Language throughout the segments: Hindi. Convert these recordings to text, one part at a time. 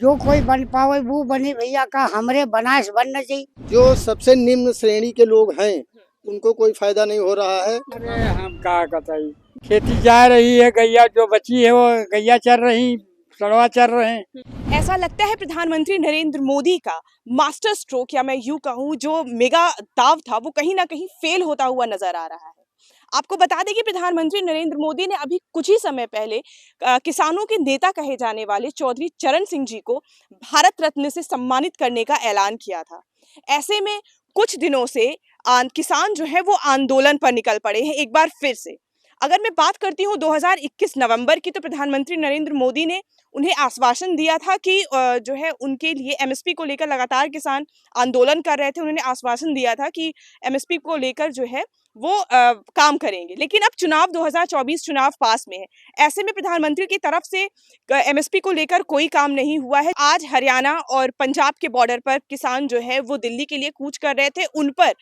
जो कोई बन पावे वो बने भैया का हमरे बनास बनना चाहिए। जो सबसे निम्न श्रेणी के लोग हैं उनको कोई फायदा नहीं हो रहा है। अरे हम का बताई, खेती जा रही है, गैया जो बची है वो गैया चर रही, सड़वा चर रहे हैं। ऐसा लगता है प्रधानमंत्री नरेंद्र मोदी का मास्टर स्ट्रोक या मैं यूं कहूं जो मेगा दाव था वो कहीं ना कहीं फेल होता हुआ नजर आ रहा है। आपको बता दें कि प्रधानमंत्री नरेंद्र मोदी ने अभी कुछ ही समय पहले किसानों के नेता कहे जाने वाले चौधरी चरण सिंह जी को भारत रत्न से सम्मानित करने का ऐलान किया था। ऐसे में कुछ दिनों से किसान जो है वो आंदोलन पर निकल पड़े हैं एक बार फिर से। अगर मैं बात करती हूँ 2021 नवंबर की, तो प्रधानमंत्री नरेंद्र मोदी ने उन्हें आश्वासन दिया था कि जो है उनके लिए एमएसपी को लेकर लगातार किसान आंदोलन कर रहे थे। उन्होंने आश्वासन दिया था कि एमएसपी को लेकर जो है वो काम करेंगे। लेकिन अब चुनाव 2024 चुनाव पास में है, ऐसे में प्रधानमंत्री की तरफ से एमएसपी को लेकर कोई काम नहीं हुआ है। आज हरियाणा और पंजाब के बॉर्डर पर किसान जो है वो दिल्ली के लिए कूच कर रहे थे। उन पर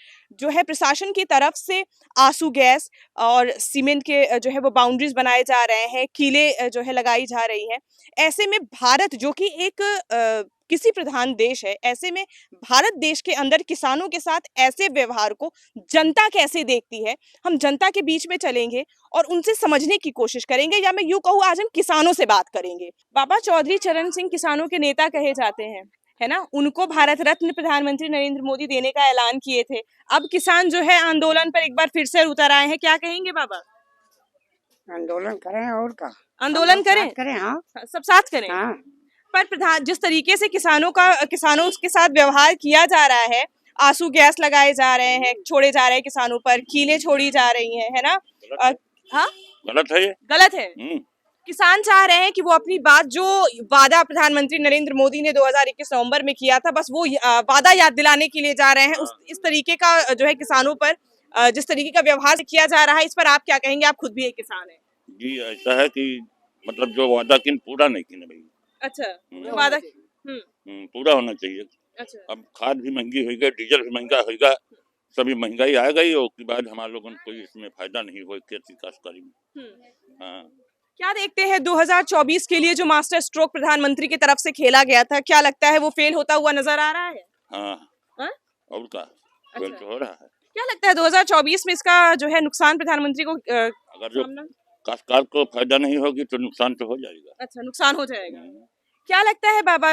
जो है प्रशासन की तरफ से आंसू गैस और सीमेंट के जो है वो बाउंड्रीज बनाए जा रहे हैं, कीलें जो है लगाई जा रही है। ऐसे में भारत जो कि एक किसी प्रधान देश है, ऐसे में भारत देश के अंदर किसानों के साथ ऐसे व्यवहार को जनता कैसे देखती है, हम जनता के बीच में चलेंगे और उनसे समझने की कोशिश करेंगे, या मैं यूं कहूँ आज हम किसानों से बात करेंगे। बाबा चौधरी चरण सिंह किसानों के नेता कहे जाते हैं, है ना। उनको भारत रत्न प्रधानमंत्री नरेंद्र मोदी देने का ऐलान किए थे। अब किसान जो है आंदोलन पर एक बार फिर से उतर आए हैं, क्या कहेंगे बाबा? आंदोलन करें और का आंदोलन करें, करें। हाँ सब साथ करें। हाँ। पर प्रधान जिस तरीके से किसानों के साथ व्यवहार किया जा रहा है, आंसू गैस लगाए जा रहे हैं, छोड़े जा रहे हैं किसानों पर, कीलें छोड़ी जा रही हैं, है ना। हाँ गलत है ये, गलत है। किसान चाह रहे हैं कि वो अपनी बात, जो वादा प्रधानमंत्री नरेंद्र मोदी ने 2021 नवंबर में किया था, बस वो वादा याद दिलाने के लिए जा रहे हैं। इस तरीके का जो है किसानों पर जिस तरीके का व्यवहार किया जा रहा है, इस पर आप क्या कहेंगे? आप खुद भी एक किसान हैं। जी ऐसा है कि मतलब जो वादा किन पूरा नहीं किया भाई। अच्छा, वादा पूरा होना चाहिए। अच्छा, अब खाद भी महंगी होगा, डीजल भी महंगा होगा, सभी महंगाई आ गई और उसके बाद हमारे लोगों को कोई इसमें फायदा नहीं हुआ खेती काश्तकारी में। हाँ, क्या देखते हैं 2024 के लिए जो मास्टर स्ट्रोक प्रधानमंत्री की तरफ से खेला गया था, क्या लगता है वो फेल होता हुआ नजर आ रहा है? हाँ और का फेल तो हो रहा है। क्या लगता है 2024 में इसका जो है नुकसान प्रधानमंत्री को अगर जो काश्तकार को फायदा नहीं होगी तो नुकसान तो हो जाएगा। अच्छा, नुकसान हो जाएगा। क्या लगता है बाबा,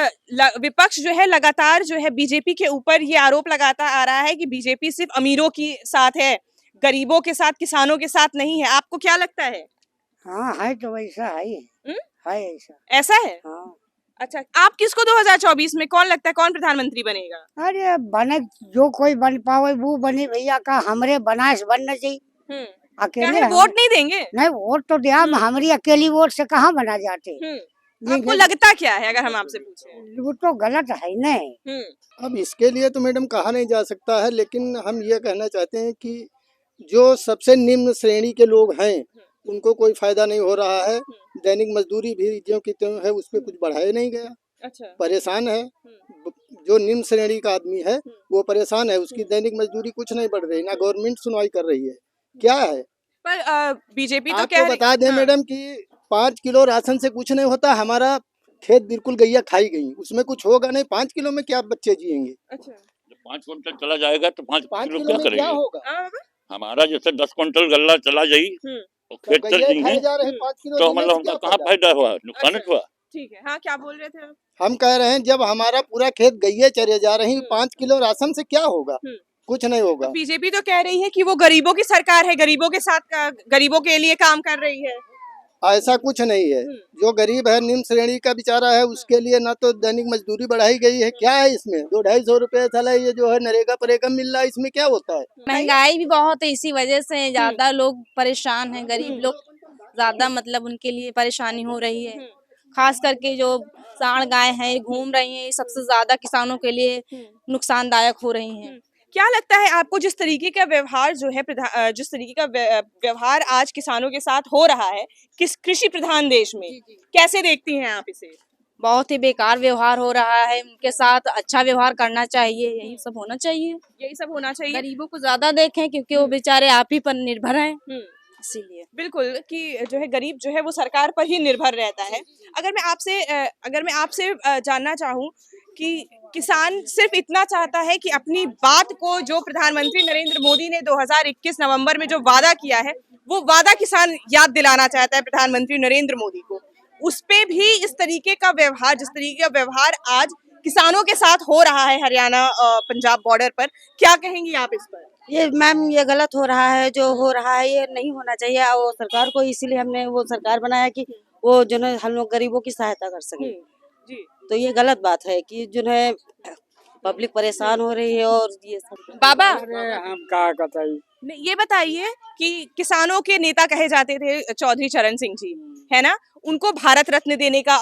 विपक्ष जो है लगातार जो है बीजेपी के ऊपर ये आरोप लगाता आ रहा है कि बीजेपी सिर्फ अमीरों के साथ है, गरीबों के साथ, किसानों के साथ नहीं है। आपको क्या लगता है? हाँ है तो वैसा है ऐसा ऐसा है। हाँ। अच्छा, आप किसको 2024 में कौन लगता है कौन प्रधानमंत्री बनेगा? अरे बने जो कोई बन पावे वो बने भैया का हमरे बनास बनना चाहिए। अकेले वोट नहीं देंगे? नहीं, वोट तो दिया, हमारी अकेली वोट से कहाँ बना जाते। आपको लगता क्या है अगर हम आपसे पूछें? वो तो गलत है नहीं। अब इसके लिए तो मैडम कहा नहीं जा सकता है, लेकिन हम ये कहना चाहते हैं कि जो सबसे निम्न श्रेणी के लोग हैं उनको कोई फायदा नहीं हो रहा है। दैनिक मजदूरी भी जो की त्यों है उस पर कुछ बढ़ाया नहीं गया। अच्छा, परेशान है जो निम्न श्रेणी का आदमी है, वो परेशान है, उसकी दैनिक मजदूरी कुछ नहीं बढ़ रही, ना गवर्नमेंट सुनवाई कर रही है। क्या है पर बीजेपी तो आपको बता दें मैडम कि 5 किलो राशन से कुछ नहीं होता। हमारा खेत बिल्कुल गैया खाई गई, उसमें कुछ होगा नहीं। 5 किलो में क्या बच्चे जिएंगे? अच्छा, जब 5 क्विंटल चला जाएगा तो 5 किलो किलो क्या में करेंगे? क्या होगा? हमारा जैसे 10 क्विंटल गल्ला चला जाई और खेत चल गैया जाएंगे खाए जा रहे हैं 5 किलो तो देने मतलब से उनका क्या कहाँ फायदा? फायदा हुआ, नुकसान हुआ। ठीक है। हाँ, क्या बोल रहे थे आप? हम कह रहे हैं जब हमारा पूरा खेत गैये चरे जा रही, 5 किलो राशन से क्या होगा? कुछ नहीं होगा। बीजेपी तो कह रही है कि वो गरीबों की सरकार है, गरीबों के साथ, गरीबों के लिए काम कर रही है। ऐसा कुछ नहीं है। जो गरीब है, निम्न श्रेणी का बेचारा है, उसके लिए ना तो दैनिक मजदूरी बढ़ाई गई है। क्या है इसमें 200-250 रुपए साला ये जो है नरेगा परेगा मिल रहा है, इसमें क्या होता है? महंगाई भी बहुत है, इसी वजह से ज्यादा लोग परेशान हैं। गरीब लोग ज्यादा मतलब उनके लिए परेशानी हो रही है। खास करके जो सांड गाय हैं घूम रही हैं, सबसे ज्यादा किसानों के लिए नुकसानदायक हो रही हैं। क्या लगता है आपको जिस तरीके का व्यवहार जो है जिस तरीके का व्यवहार आज किसानों के साथ हो रहा है किस कृषि प्रधान देश में, कैसे देखती हैं आप इसे? बहुत ही बेकार व्यवहार हो रहा है उनके साथ। अच्छा व्यवहार करना चाहिए, यही सब होना चाहिए। यही सब होना चाहिए। गरीबों को ज्यादा देखें क्योंकि वो बेचारे आप ही पर निर्भर हैं। इसीलिए बिल्कुल कि जो है गरीब जो है वो सरकार पर ही निर्भर रहता है। अगर मैं आपसे जानना चाहूँ कि किसान सिर्फ इतना चाहता है कि अपनी बात को जो प्रधानमंत्री नरेंद्र मोदी ने 2021 नवंबर में जो वादा किया है वो वादा किसान याद दिलाना चाहता है प्रधानमंत्री नरेंद्र मोदी को। उस पे भी इस तरीके का व्यवहार, जिस तरीके का व्यवहार आज किसानों के साथ हो रहा है हरियाणा पंजाब बॉर्डर पर, क्या कहेंगी आप इस पर? ये मैम ये गलत हो रहा है, जो हो रहा है ये नहीं होना चाहिए। वो सरकार को इसीलिए हमने वो सरकार बनाया कि वो जो है हम लोग गरीबों की सहायता कर सके। जी तो ये गलत बात है कि जो है पब्लिक परेशान हो रही है और ये सब। बाबा अरे हम क्या बताइए। ये बताइए कि किसानों के नेता कहे जाते थे चौधरी चरण सिंह जी, है ना, उनको भारत रत्न देने का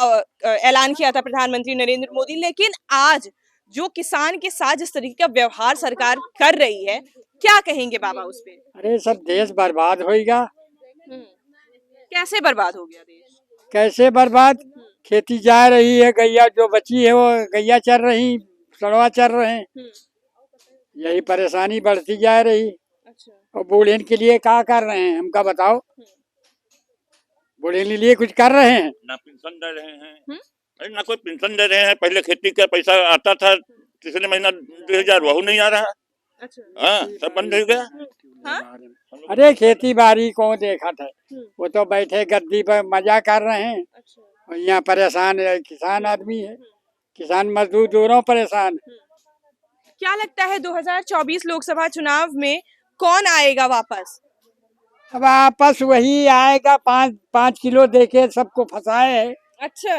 ऐलान किया था प्रधानमंत्री नरेंद्र मोदी, लेकिन आज जो किसान के साथ जिस तरीके का व्यवहार सरकार कर रही है, क्या कहेंगे बाबा उस पे? अरे सब देश बर्बाद होएगा। कैसे बर्बाद हो गया देश? कैसे बर्बाद? खेती जा रही है, गैया जो बची है वो गैया चर रही, सड़वा चर रहे हैं। यही परेशानी बढ़ती जा रही। अच्छा। और बूढ़े के लिए क्या कर रहे हैं हमका बताओ। बूढ़े के लिए कुछ कर रहे हैं? ना पेंशन दे रहे हैं, अरे ना कोई पेंशन दे रहे हैं। पहले खेती का पैसा आता था, तीसरे महीना 2000 वह नहीं आ रहा। अच्छा। हाँ, सब बंद हो गया। हाँ? अरे खेती बाड़ी कौन देखा था, वो तो बैठे गद्दी पर मजा कर रहे हैं। अच्छा। और यहाँ परेशान है, किसान आदमी है, किसान मजदूर दोनों परेशान है। क्या लगता है 2024 लोकसभा चुनाव में कौन आएगा वापस? अब आपस वही आएगा, 5 किलो देके सबको फंसाए है। अच्छा,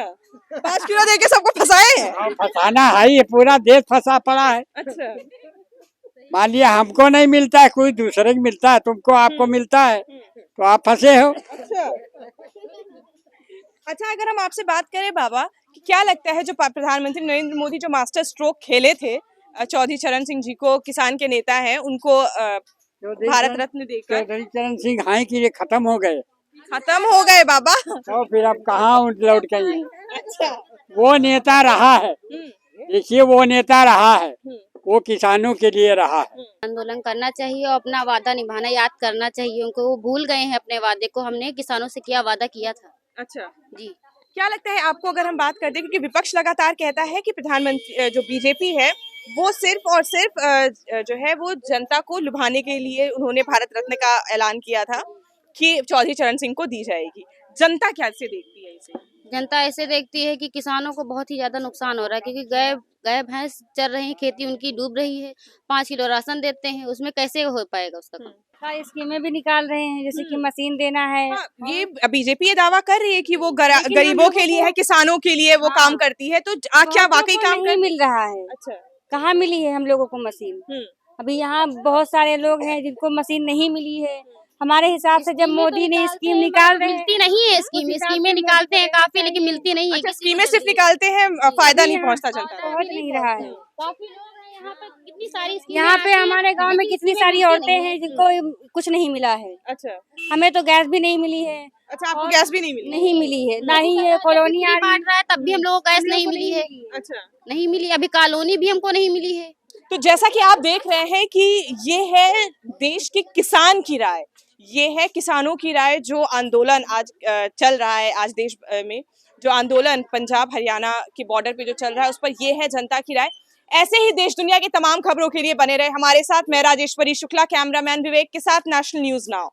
5 किलो देके सबको फंसाए हैं? और फंसाना है ही, पूरा देश फंसा पड़ा है। अच्छा। मान लिया हमको नहीं मिलता है, कोई दूसरे को मिलता है, तुमको आपको मिलता है, तो आप फंसे हो। अच्छा, अगर हम आपसे बात करें बाबा कि क्या लगता है जो प्रधानमंत्री नरेंद्र मोदी जो मास्टर स्ट्रोक खेले थे चौधरी चरण सिंह जी को, किसान के नेता हैं, उनको भारत रत्न देकर चौधरी चरण सिंह हाई कि ये खत्म हो गए। खत्म हो गए बाबा। तो फिर अब कहाँ लौट गए? अच्छा। वो नेता रहा है, देखिए वो नेता रहा है, वो किसानों के लिए रहा है। आंदोलन करना चाहिए और अपना वादा निभाना याद करना चाहिए उनको। वो भूल गए हैं अपने वादे को, हमने किसानों से क्या वादा किया था। अच्छा जी, क्या लगता है आपको, अगर हम बात करते हैं, क्योंकि विपक्ष लगातार कहता है कि प्रधानमंत्री जो बीजेपी है वो सिर्फ और सिर्फ जो है वो जनता को लुभाने के लिए उन्होंने भारत रत्न का ऐलान किया था कि चौधरी चरण सिंह को दी जाएगी। जनता कैसे देखती है इसे? जनता ऐसे देखती है कि किसानों को बहुत ही ज्यादा नुकसान हो रहा है, क्योंकि गाय भैंस चल रही है, खेती उनकी डूब रही है। 5 किलो राशन देते हैं, उसमें कैसे हो पाएगा उसका काम। स्कीमें भी निकाल रहे हैं, जैसे कि मशीन देना है। हाँ, ये बीजेपी ये दावा कर रही है कि वो गरीबों के लिए है, किसानों के लिए वो काम करती है, तो क्या वाकई काम नहीं मिल रहा है? अच्छा। कहाँ मिली है हम लोगों को मशीन? अभी यहाँ बहुत सारे लोग हैं जिनको मशीन नहीं मिली है। हमारे हिसाब से जब मोदी ने स्कीम निकाल रहे हैं, मिलती नहीं है स्कीमें निकालते हैं काफी, लेकिन मिलती नहीं है। अच्छा, स्कीमें सिर्फ निकालते हैं, फायदा नहीं पहुंचता जनता तक। पहुंच नहीं रहा है। काफी लोग हैं यहाँ पे, कितनी सारी यहाँ पे हमारे गांव में कितनी सारी औरतें हैं जिनको कुछ नहीं मिला है। अच्छा। हमें तो गैस भी नहीं मिली है। अच्छा, आपको गैस भी नहीं मिली? नहीं मिली है, ना ही ये कॉलोनी आ बांट रहा है तब भी हम लोगों को गैस नहीं मिली है। अच्छा। नहीं मिली, अभी कॉलोनी भी हमको नहीं मिली है। तो जैसा कि आप देख रहे हैं कि ये है देश के किसान की राय, ये है किसानों की राय। जो आंदोलन आज चल रहा है, आज देश में जो आंदोलन पंजाब हरियाणा के बॉर्डर पे जो चल रहा है, उस पर ये है जनता की राय। ऐसे ही देश दुनिया की तमाम खबरों के लिए बने रहे हमारे साथ। मैं राजेश्वरी शुक्ला, कैमरामैन विवेक के साथ, नेशनल न्यूज नाउ।